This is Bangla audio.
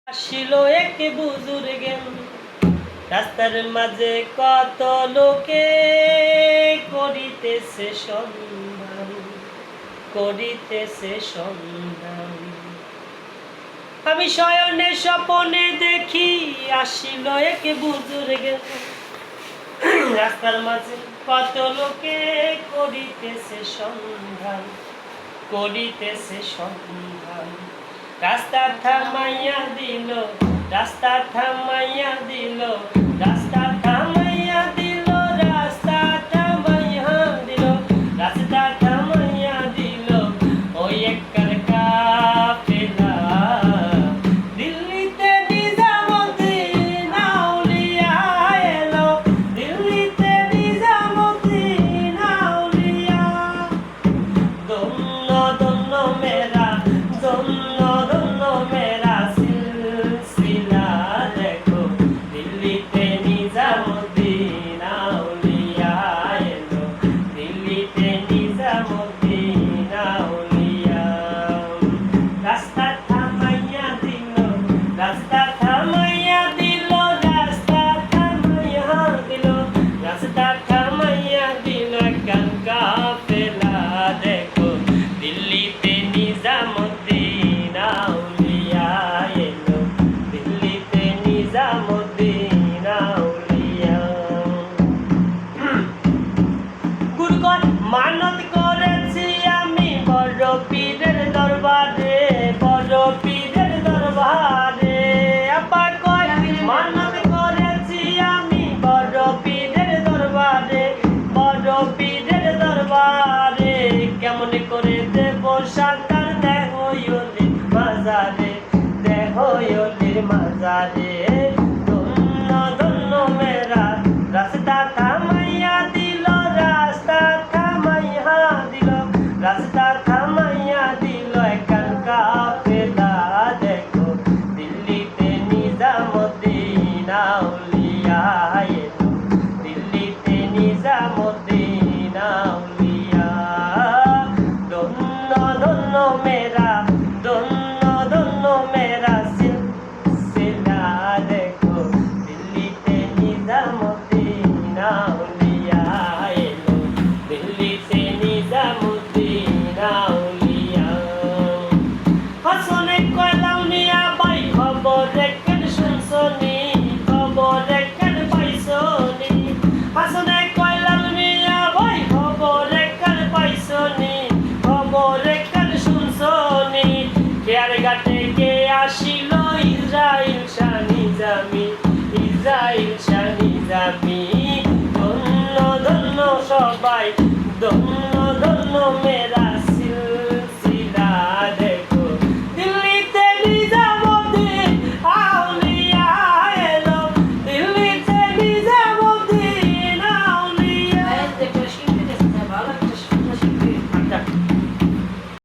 আসিল এক বুজুর্গ রাস্তার মাঝে কত লোকে করিতেছে সন্ধান আমি শয়নে স্বপনে দেখি আসিল এক বুজুর্গ রাস্তার মাঝে কত লোকে করিতেছে সন্ধান রাস্তা থামাইয়া দিল রাস্তা থামাইয়া দিল রাস্তা থামাইয়া দিল রাস্তা থামাইয়া দিল রাস্তা থামাইয়া দিল ওই একর কাফেলা দিল্লিতে নিজামুদ্দিন আউলিয়া এলো দিল্লিতে নিজামুদ্দিন আউলিয়া দন্ন দন্ন মেরা দন্ন মানত করেছি আমি বড় পীরের দরবারে আপা কয় মানত করেছি আমি বড় পীরের দরবারে কেমন করে দেব সাকার দেহ মাজারে